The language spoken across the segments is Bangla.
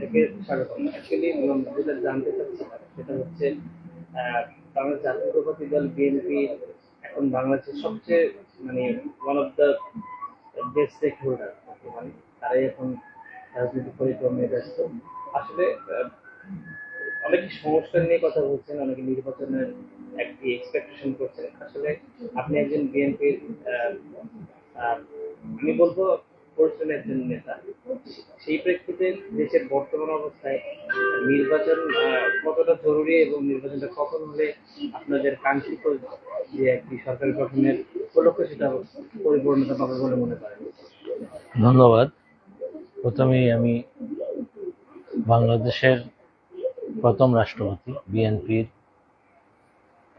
থেকে স্বাগতম। অ্যাকচুয়ালি যেটা জানতে চাচ্ছি সেটা হচ্ছে বাংলাদেশ জাতীয়তাবাদী দল বিএনপি এখন বাংলাদেশের সবচেয়ে মানে one of the best stakeholder, মানে তারাই এখন রাজনৈতিক পরিক্রমে ব্যস্ত। আসলে অনেকে সংস্কার নিয়ে কথা বলছেন, অনেকে নির্বাচনের একটি এক্সপেকটেশন করছেন। আসলে আপনি একজন বিএনপির আমি বলবো পরিশ্রমী একজন নেতা, সেই প্রেক্ষিতে দেশের বর্তমান অবস্থায় নির্বাচন কতটা জরুরি এবং নির্বাচনটা কখন হলে আপনাদের কাঙ্ক্ষিত যে একটি সরকার গঠনের উপলক্ষ সেটা পরিপূর্ণতা পাবে বলে মনে করেন? ধন্যবাদ। প্রথমেই আমি বাংলাদেশের প্রথম রাষ্ট্রপতি, বিএনপির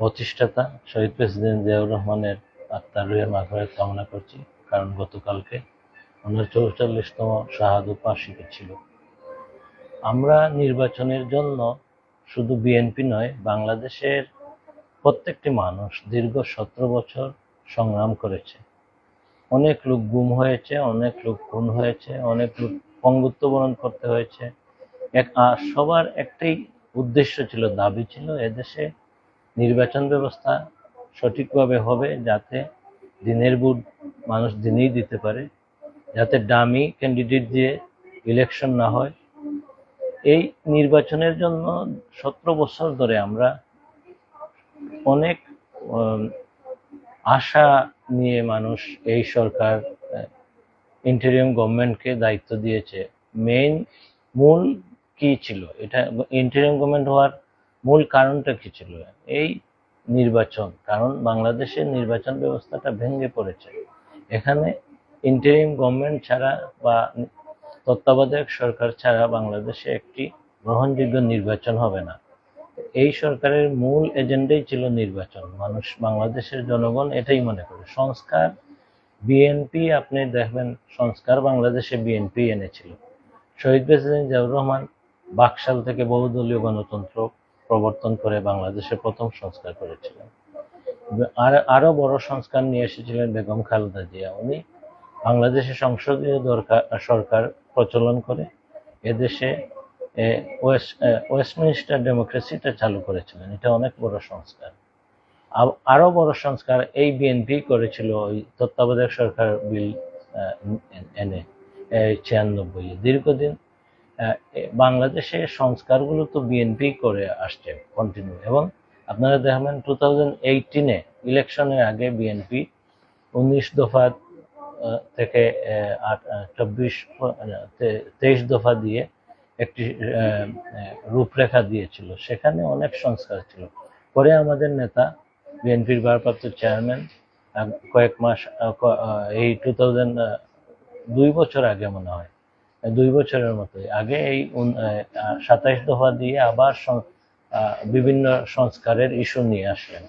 প্রতিষ্ঠাতা শহীদ প্রেসিডেন্ট জিয়াউর রহমানের আত্মার রুহের মাগফিরাত কামনা করছি, কারণ গতকালকে ওনার ৪৪তম শাহাদত বার্ষিকী ছিল। আমরা নির্বাচনের জন্য শুধু বিএনপি নয়, বাংলাদেশের প্রত্যেকটি মানুষ দীর্ঘ ১৭ বছর সংগ্রাম করেছে। অনেক লোক গুম হয়েছে, অনেক লোক খুন হয়েছে, অনেক লোক পঙ্গুত্ব বরণ করতে হয়েছে। সবার একটাই উদ্দেশ্য ছিল, দাবি ছিল, এদেশে নির্বাচন ব্যবস্থা সঠিকভাবে হবে, যাতে দিনের ভোট মানুষ দিনেই দিতে পারে, যাতে ডামি ক্যান্ডিডেট দিয়ে ইলেকশন না হয়। এই নির্বাচনের জন্য ১৭ বছর ধরে আমরা অনেক আশা নিয়ে মানুষ এই সরকার ইন্টারিম গভর্নমেন্টকে দায়িত্ব দিয়েছে। মূল কি ছিল এটা, ইন্টারিম গভর্নমেন্ট হওয়ার মূল কারণটা কি ছিল? এই নির্বাচন। কারণ বাংলাদেশের নির্বাচন ব্যবস্থাটা ভেঙে পড়েছে। এখানে ইন্টারিম গভর্নমেন্ট ছাড়া বা তত্ত্বাবধায়ক সরকার ছাড়া বাংলাদেশে একটি গ্রহণযোগ্য নির্বাচন হবে না। এই সরকারের মূল এজেন্ডাই ছিল নির্বাচন। বাংলাদেশের জনগণ এটাই মনে করে। সংস্কার বিএনপি, আপনি দেখবেন সংস্কার বাংলাদেশে বিএনপি এনেছিল। শহীদ প্রেসিডেন্ট জিয়াউর রহমান বাকশাল থেকে বহুদলীয় গণতন্ত্র প্রবর্তন করে বাংলাদেশের প্রথম সংস্কার করেছিলেন। আরো বড় সংস্কার নিয়ে এসেছিলেন বেগম খালেদা জিয়া। উনি বাংলাদেশে সংসদীয় সরকার প্রচলন করে এদেশে ওয়েস্টমিনিস্টার ডেমোক্রেসিটা চালু করেছিলেন। এটা অনেক বড় সংস্কার। আরো বড় সংস্কার এই বিএনপি করেছিল, ওই তত্ত্বাবধায়ক সরকার বিল এনে ৯৬। দীর্ঘদিন বাংলাদেশে সংস্কারগুলো তো বিএনপি করে আসছে কন্টিনিউ। এবং আপনারা দেখবেন 2018 ইলেকশনের আগে বিএনপি 19 দফা থেকে 23 দফা দিয়ে একটি রূপরেখা দিয়েছিল। সেখানে অনেক সংস্কার ছিল। পরে আমাদের নেতা, বিএনপির ভারপ্রাপ্ত চেয়ারম্যান, কয়েক মাস এই 2 বছর আগে মনে হয়, 2 বছরের মতো আগে এই 27 দফা দিয়ে আবার বিভিন্ন সংস্কারের ইস্যু নিয়ে আসলেন।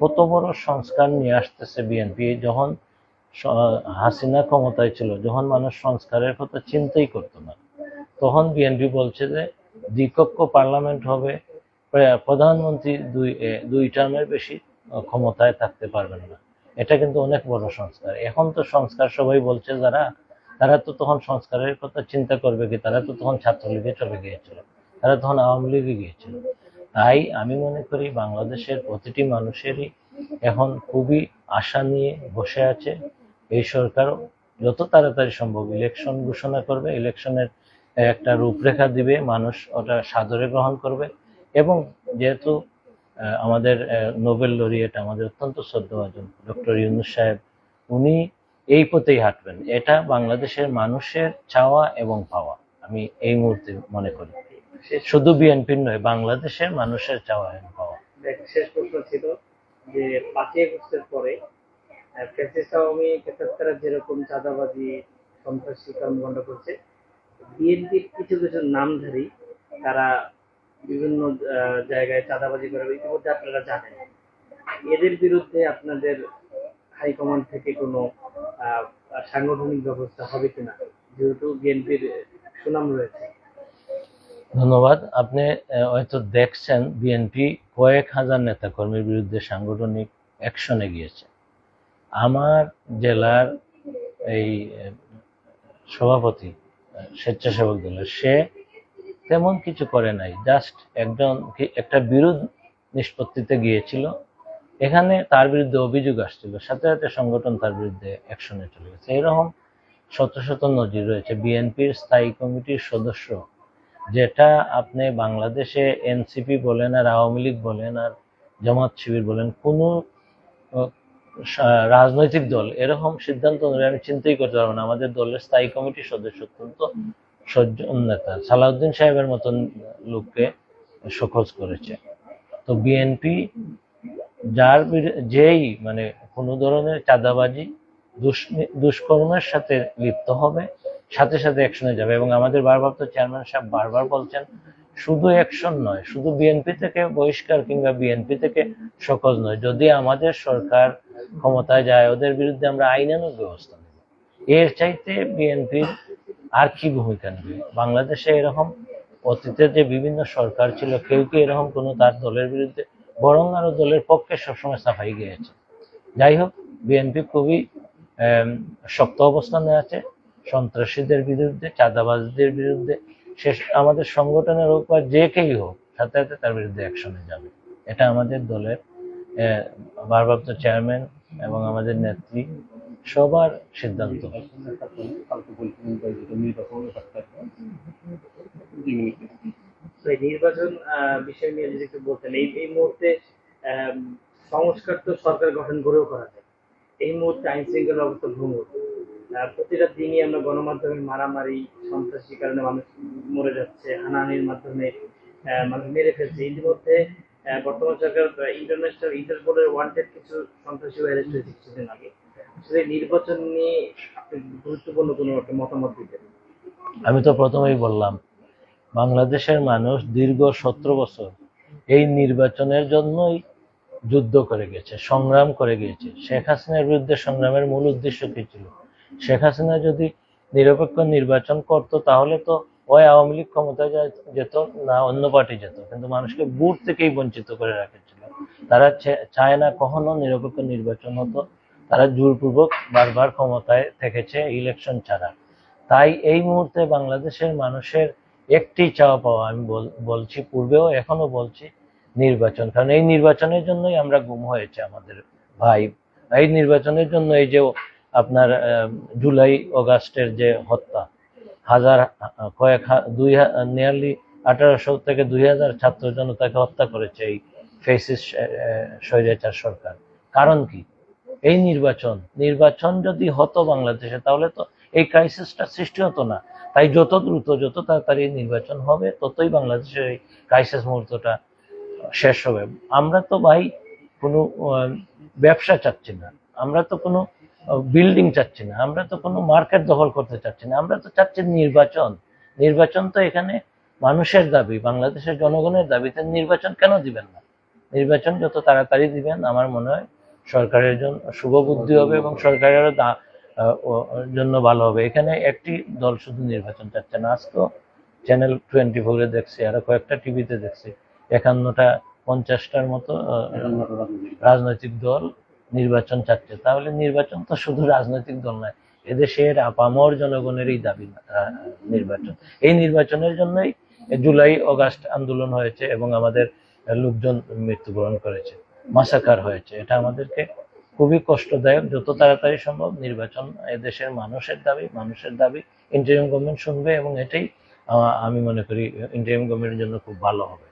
কত বড় সংস্কার নিয়ে আসতেছে বিএনপি! যখন হাসিনা ক্ষমতায় ছিল, যখন মানুষ সংস্কারের কথা চিন্তাই করতো না, তখন বিএনপি বলছে যে দ্বিকক্ষ পার্লামেন্ট হবে, প্রধানমন্ত্রী দুই টার্মের বেশি ক্ষমতায় থাকতে পারবেন না। এটা কিন্তু অনেক বড় সংস্কার। এখন তো সংস্কার সবাই বলছে, তারা তো তখন সংস্কারের কথা চিন্তা করবে কি? তারা তো তখন ছাত্রলীগে চলে গিয়েছিল, তারা তখন আওয়ামী লীগে গিয়েছিল। তাই আমি মনে করি বাংলাদেশের প্রতিটি মানুষেরই এখন খুবই আশা নিয়ে বসে আছে। এই সরকার যত তাড়াতাড়ি সম্ভব ইলেকশন ঘোষণা করবে, ইলেকশনের একটা রূপরেখা দিবে, মানুষ ওটা সাদরে গ্রহণ করবে। এবং যেহেতু আমাদের নোবেল লরিয়েট, আমাদের অত্যন্ত শ্রদ্ধাভাজন ডক্টর ইউনূস সাহেব, উনি এই পথেই হাঁটবেন। এটা বাংলাদেশের মানুষের চাওয়া এবং পাওয়া, আমি এই মুহূর্তে মনে করি। শুধু বিএনপির নয়, বাংলাদেশের মানুষের চাওয়া এবং পাওয়া। শেষ প্রশ্ন ছিল যে 5ই আগস্টের পরে ফ্যাসিস্ট আওয়ামী ফ্যাসিস্টরা যেরকম চাঁদাবাজি, সন্ত্রাসী কর্মকাণ্ড করছে, বিএনপির কিছু কিছু নামধারী তারা বিভিন্ন জায়গায় চাঁদাবাজি করে, ইতিমধ্যে আপনারা জানেন। এদের বিরুদ্ধে আপনাদের হাইকমান্ড থেকে কোনো সাংগঠনিক ব্যবস্থা হবে কিনা, যেহেতু বিএনপির সুনাম রয়েছে? ধন্যবাদ। আপনি হয়তো দেখছেন বিএনপি কয়েক হাজার নেতাকর্মীর বিরুদ্ধে সাংগঠনিক অ্যাকশনে গিয়েছে। আমার জেলার এই সভাপতি স্বেচ্ছাসেবক দলের, সে তেমন কিছু করে নাই, জাস্ট একটা বিরোধ নিষ্পত্তিতে গিয়েছিল, এখানে তার বিরুদ্ধে অভিযোগ আসছিল, সাথে সাথে সংগঠন তার বিরুদ্ধে অ্যাকশনে চলে গেছে। এরকম শত শত নজির রয়েছে। বিএনপির স্থায়ী কমিটির সদস্য, যেটা আপনি বাংলাদেশে এনসিপি বলেন আর আওয়ামী লীগ বলেন আর জামাত শিবির বলেন, কোনো রাজনৈতিক দল এরকম সিদ্ধান্ত নেবে আমি চিন্তাই করতে পারবো না। আমাদের দলের স্থায়ী কমিটির সদস্য অত্যন্ত সজ্জন নেতা, সালাউদ্দিন সাহেবের মতন লোককে শোকজ করেছে। তো বিএনপি যেই মানে কোনো ধরনের চাঁদাবাজি দুষ্কর্মের সাথে লিপ্ত হবে, সাথে সাথে অ্যাকশনে যাবে। এবং আমাদের ভারপ্রাপ্ত চেয়ারম্যান সাহেব বারবার বলছেন, শুধু অ্যাকশন নয়, শুধু বিএনপি থেকে বহিষ্কার কিংবা বিএনপি থেকে শোকজ নয়, যদি আমাদের সরকার ক্ষমতায় যায় ওদের বিরুদ্ধে আমরা আইনানুগ ব্যবস্থা নেব। এর চাইতে বিএনপির আর কি ভূমিকা নেবে? বাংলাদেশে এরকম অতীতে যে বিভিন্ন সরকার ছিল, কেউ কি এরকম কোনো তার দলের বিরুদ্ধে, বরং আরো দলের পক্ষে সবসময় সাফাই গিয়েছে। যাই হোক, বিএনপি খুবই শক্ত অবস্থানে আছে সন্ত্রাসীদের বিরুদ্ধে, চাঁদাবাজদের বিরুদ্ধে। আমাদের সংগঠনের হোক বা যে কেউ হোক, সাথে সাথে তার বিরুদ্ধে অ্যাকশনে যাবে। এটা আমাদের দলের ভারপ্রাপ্ত চেয়ারম্যান এবং আমাদের নেত্রী সবার সিদ্ধান্ত। নির্বাচন বিষয় নিয়ে যদি একটু বলতেন, এই মুহূর্তে সংস্কার তো সরকার গঠন করেও করা যায়। এই মুহূর্তে আইন শৃঙ্খলা অবস্থা ভঙ্গুর। প্রতিটা দিনই আমরা গণমাধ্যমে মারামারি, সন্ত্রাসী কারণে মানুষ মরে যাচ্ছে, হানাহানির মাধ্যমে মানুষ মেরে ফেলছে। ইতিমধ্যে বর্তমান সরকার ইন্টারন্যাশনাল ইন্টারপোলের ওয়ান্টেড কিছু সন্ত্রাসী অ্যারেস্ট হয়েছে কিছুদিন আগে। আসলে নির্বাচন নিয়ে আপনি গুরুত্বপূর্ণ কোনো একটা মতামত দিতেন? আমি তো প্রথমেই বললাম, বাংলাদেশের মানুষ দীর্ঘ 17 বছর এই নির্বাচনের জন্যই যুদ্ধ করে গেছে, সংগ্রাম করে গিয়েছে। শেখ হাসিনার বিরুদ্ধে সংগ্রামের মূল উদ্দেশ্য কি ছিল? শেখ হাসিনা যদি নিরপেক্ষ নির্বাচন করত, তাহলে তো ওই আওয়ামী লীগ ক্ষমতায় যেত না, অন্য পার্টি যেত, কিন্তু মানুষকে ভোট থেকেই বঞ্চিত করে রাখেছিল। তারা চায় না কখনো নিরপেক্ষ নির্বাচন হতো, তারা জোরপূর্বক বারবার ক্ষমতায় থেকেছে ইলেকশন ছাড়া। তাই এই মুহূর্তে বাংলাদেশের মানুষের একটি চাওয়া পাওয়া, আমি বলছি পূর্বেও এখনো বলছি, নির্বাচন। কারণ এই নির্বাচনের জন্যই আমরা গুম হয়েছে আমাদের ভাই। এই নির্বাচনের জন্য এই যে আপনার জুলাই অগাস্টের যে হত্যা, নিয়ারলি 1800 থেকে 2000 ছাত্র জনতাকে হত্যা করেছে এই ফ্যাসিস্ট স্বৈরাচার সরকার। কারণ কি? এই নির্বাচন যদি হতো বাংলাদেশে, তাহলে তো এই ক্রাইসিসটা সৃষ্টি হতো না। তাই যত দ্রুত, যত তাড়াতাড়ি নির্বাচন হবে, ততই বাংলাদেশের এই ক্রাইসিস মুহূর্তটা শেষ হবে। আমরা তো ভাই কোনো ব্যবসা চাচ্ছি না, আমরা তো কোনো বিল্ডিং চাচ্ছি না, আমরা তো কোনো মার্কেট দখল করতে চাচ্ছি না, আমরা তো চাচ্ছি নির্বাচন। নির্বাচন তো এখানে মানুষের দাবি, বাংলাদেশের জনগণের দাবিতে নির্বাচন কেন দিবেন না? নির্বাচন যত তাড়াতাড়ি দিবেন, আমার মনে হয় সরকারের জন্য শুভ বুদ্ধি হবে এবং সরকারেরও জন্য ভালো হবে। এখানে একটি দল শুধু নির্বাচন চাচ্ছে না। আজ তো চ্যানেল 24-এ দেখছি, আরো কয়েকটা টিভিতে দেখছি, 51টা 50টার মতো রাজনৈতিক দল নির্বাচন চাচ্ছে। তাহলে নির্বাচন তো শুধু রাজনৈতিক দল নয়, এদেশের আপামর জনগণেরই দাবি নির্বাচন। এই নির্বাচনের জন্যই জুলাই অগাস্ট আন্দোলন হয়েছে এবং আমাদের লোকজন মৃত্যুবরণ করেছে, মাসাকার হয়েছে। এটা আমাদেরকে খুবই কষ্টদায়ক। যত তাড়াতাড়ি সম্ভব নির্বাচন এদেশের মানুষের দাবি ইন্টারিম গভর্নমেন্ট শুনবে এবং এটাই আমি মনে করি ইন্টারিম গভর্নমেন্টের জন্য খুব ভালো হবে।